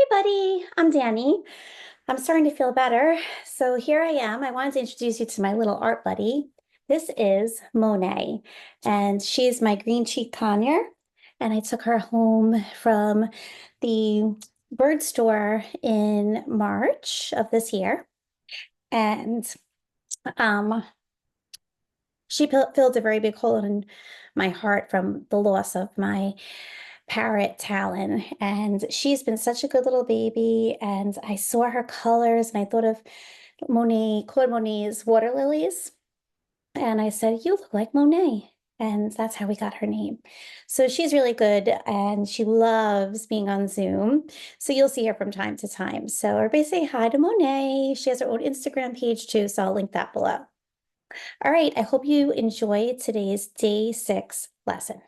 everybody, I'm Danny. I'm starting to feel better. So here I am. I wanted to introduce you to my little art buddy. This is Monet, and she's my green cheek conure. And I took her home from the bird store in March of this year. And um, she filled a very big hole in my heart from the loss of my parrot Talon. And she's been such a good little baby. And I saw her colors and I thought of Claude Monet's water lilies. And I said, "You look like Monet." And that's how we got her name. So she's really good and she loves being on Zoom. So you'll see her from time to time. So everybody say hi to Monet. She has her own Instagram page too. So I'll link that below. All right. I hope you enjoy today's day 6 lesson.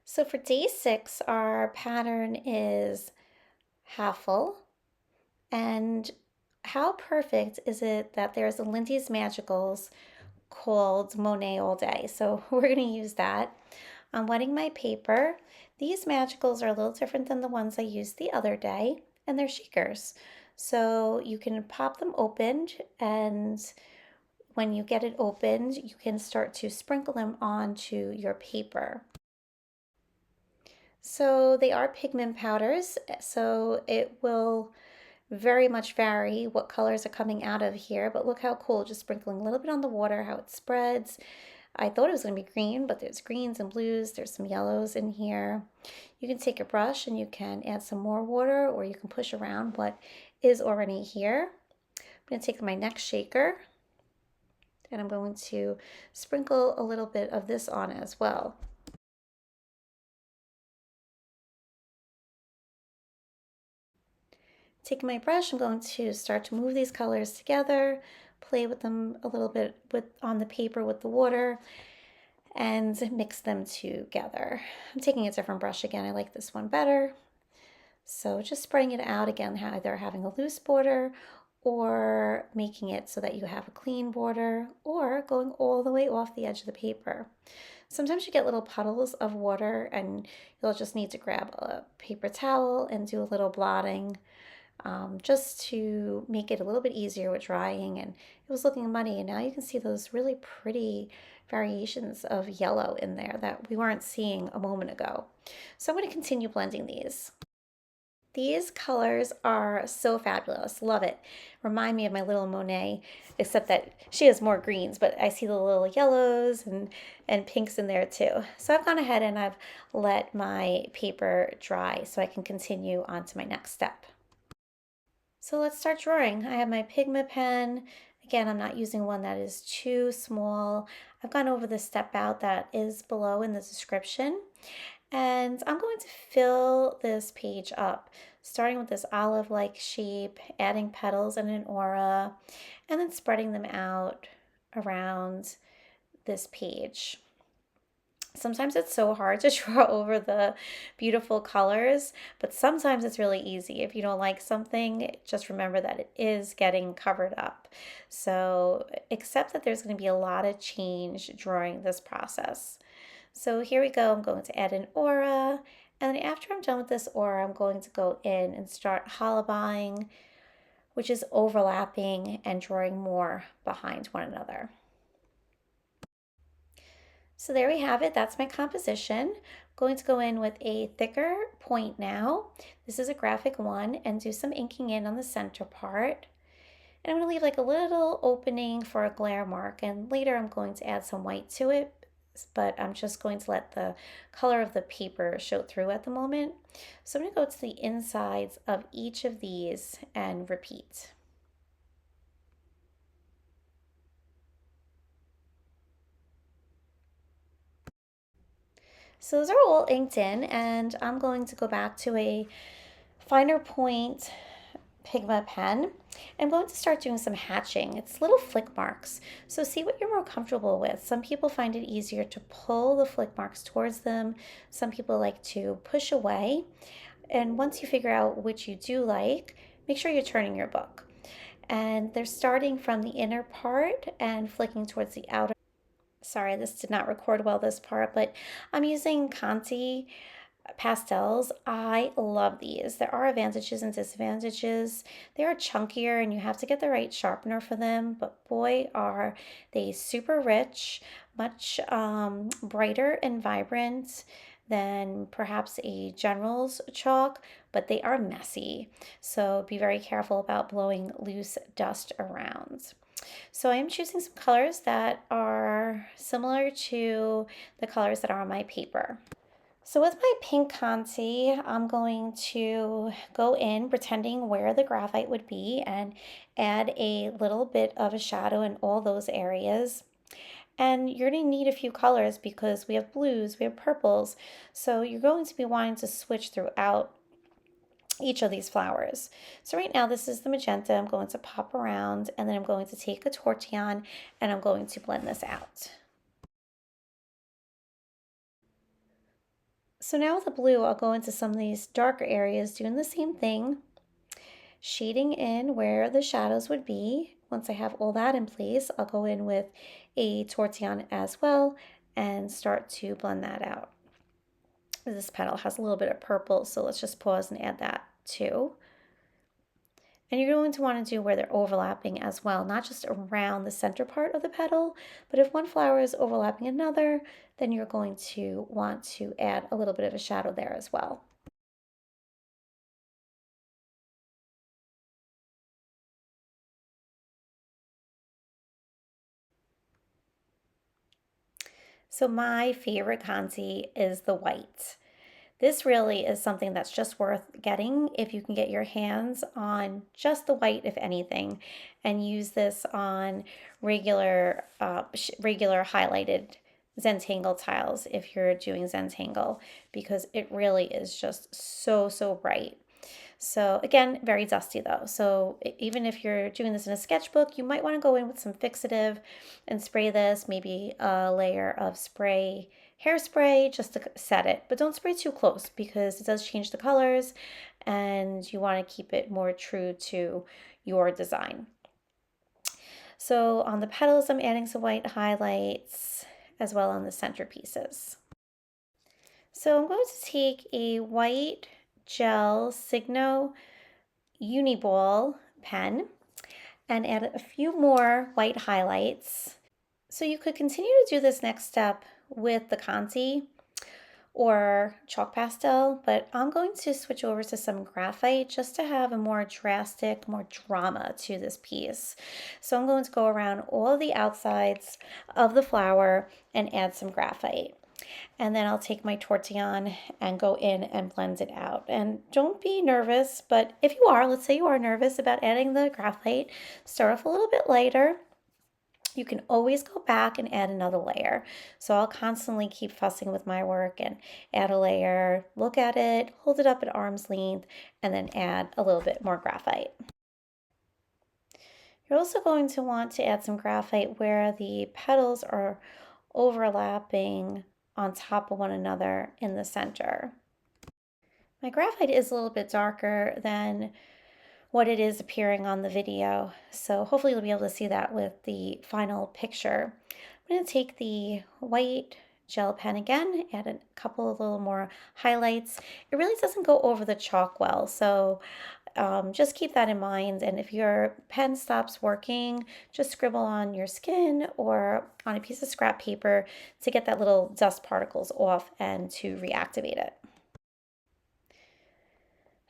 So for day 6, our pattern is Hafal. And how perfect is it that there's a Lindy's Magicals called Monet All Day? So we're going to use that. I'm wetting my paper. These Magicals are a little different than the ones I used the other day, and they're shakers. So you can pop them open, and when you get it opened, you can start to sprinkle them onto your paper. So they are pigment powders, so it will very much vary what colors are coming out of here, but look how cool, just sprinkling a little bit on the water, how it spreads. I thought it was going to be green, but there's greens and blues, there's some yellows in here. You can take a brush and you can add some more water, or you can push around what is already here. I'm going to take my next shaker and I'm going to sprinkle a little bit of this on as well. Taking my brush, I'm going to start to move these colors together, play with them a little bit on the paper with the water, and mix them together. I'm taking a different brush again. I like this one better. So just spreading it out again, either having a loose border or making it so that you have a clean border, or going all the way off the edge of the paper. Sometimes you get little puddles of water and you'll just need to grab a paper towel and do a little blotting, just to make it a little bit easier with drying. And it was looking muddy, and now you can see those really pretty variations of yellow in there that we weren't seeing a moment ago. So I'm going to continue blending these. These colors are so fabulous. Love it. Remind me of my little Monet, except that she has more greens, but I see the little yellows and pinks in there too. So I've gone ahead and I've let my paper dry so I can continue on to my next step. So let's start drawing. I have my Pigma pen. Again, I'm not using one that is too small. I've gone over the step out that is below in the description. And I'm going to fill this page up, starting with this olive-like shape, adding petals and an aura, and then spreading them out around this page. Sometimes it's so hard to draw over the beautiful colors, but sometimes it's really easy. If you don't like something, just remember that it is getting covered up. So accept that there's going to be a lot of change during this process. So here we go. I'm going to add an aura, and then after I'm done with this aura, I'm going to go in and start holobuying, which is overlapping and drawing more behind one another. So there we have it. That's my composition. I'm going to go in with a thicker point now. This is a graphic one, and do some inking in on the center part. And I'm going to leave like a little opening for a glare mark, and later I'm going to add some white to it, but I'm just going to let the color of the paper show through at the moment. So I'm going to go to the insides of each of these and repeat. So those are all inked in, and I'm going to go back to a finer point Pigma pen. I'm going to start doing some hatching. It's little flick marks. So see what you're more comfortable with. Some people find it easier to pull the flick marks towards them. Some people like to push away. And once you figure out which you do like, make sure you're turning your book. And they're starting from the inner part and flicking towards the outer. Sorry, this did not record well, this part, but I'm using Conte pastels. I love these. There are advantages and disadvantages. They are chunkier and you have to get the right sharpener for them, but boy, are they super rich, much brighter and vibrant than perhaps a general's chalk, but they are messy. So be very careful about blowing loose dust around. So I am choosing some colors that are similar to the colors that are on my paper. So with my pink Conte, I'm going to go in pretending where the graphite would be and add a little bit of a shadow in all those areas. And you're going to need a few colors because we have blues, we have purples. So you're going to be wanting to switch throughout each of these flowers. So right now this is the magenta. I'm going to pop around and then I'm going to take a tortillon and I'm going to blend this out. So now with the blue, I'll go into some of these darker areas doing the same thing, shading in where the shadows would be. Once I have all that in place, I'll go in with a tortillon as well and start to blend that out. This petal has a little bit of purple, so let's just pause and add that too. And you're going to want to do where they're overlapping as well, not just around the center part of the petal, but if one flower is overlapping another, then you're going to want to add a little bit of a shadow there as well. So my favorite Conte is the white. This really is something that's just worth getting if you can get your hands on just the white, if anything, and use this on regular highlighted Zentangle tiles if you're doing Zentangle, because it really is just so bright. So again, very dusty though. So even if you're doing this in a sketchbook, you might want to go in with some fixative and spray this, maybe a layer of hairspray just to set it, but don't spray too close because it does change the colors and you want to keep it more true to your design. So on the petals, I'm adding some white highlights as well on the centerpieces. So I'm going to take a white gel Signo Uniball pen and add a few more white highlights. So you could continue to do this next step with the Conte or chalk pastel, but I'm going to switch over to some graphite just to have a more drastic, more drama to this piece. So I'm going to go around all of the outsides of the flower and add some graphite. And then I'll take my tortillon and go in and blend it out. And don't be nervous, but if you are, let's say you are nervous about adding the graphite, start off a little bit lighter. You can always go back and add another layer. So I'll constantly keep fussing with my work and add a layer, look at it, hold it up at arm's length, and then add a little bit more graphite. You're also going to want to add some graphite where the petals are overlapping on top of one another in the center. My graphite is a little bit darker than what it is appearing on the video, so hopefully you'll be able to see that with the final picture. I'm going to take the white gel pen again, add a couple of little more highlights. It really doesn't go over the chalk well, so just keep that in mind. And if your pen stops working, just scribble on your skin or on a piece of scrap paper to get that little dust particles off and to reactivate it.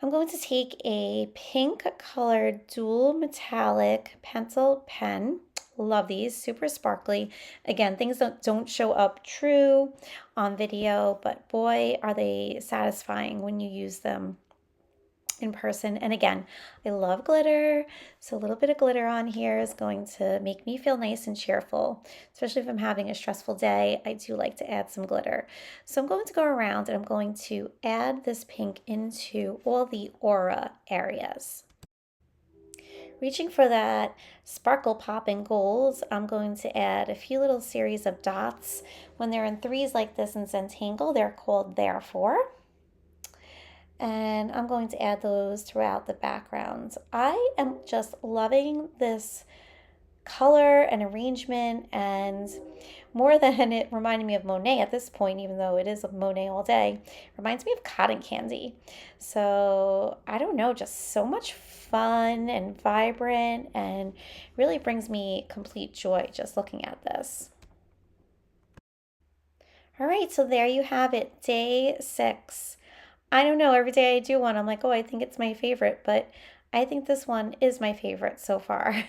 I'm going to take a pink colored dual metallic pencil pen. Love these, super sparkly. Again, things don't show up true on video, but boy, are they satisfying when you use them in person. And again, I love glitter, so a little bit of glitter on here is going to make me feel nice and cheerful, especially if I'm having a stressful day. I do like to add some glitter. So I'm going to go around and I'm going to add this pink into all the aura areas. Reaching for that sparkle pop in gold, I'm going to add a few little series of dots. When they're in threes like this in Zentangle, they're called therefore. And I'm going to add those throughout the background. I am just loving this color and arrangement, and more than it reminded me of Monet at this point, even though it is a Monet all day, reminds me of cotton candy. So I don't know, just so much fun and vibrant, and really brings me complete joy just looking at this. All right, so there you have it, day 6. I don't know, every day I do one, I'm like, oh, I think it's my favorite, but I think this one is my favorite so far.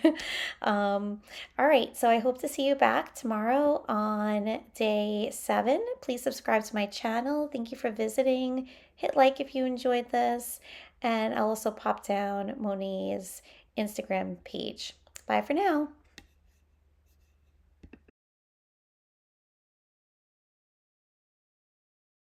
All right, so I hope to see you back tomorrow on day 7. Please subscribe to my channel. Thank you for visiting. Hit like if you enjoyed this, and I'll also pop down Monet's Instagram page. Bye for now.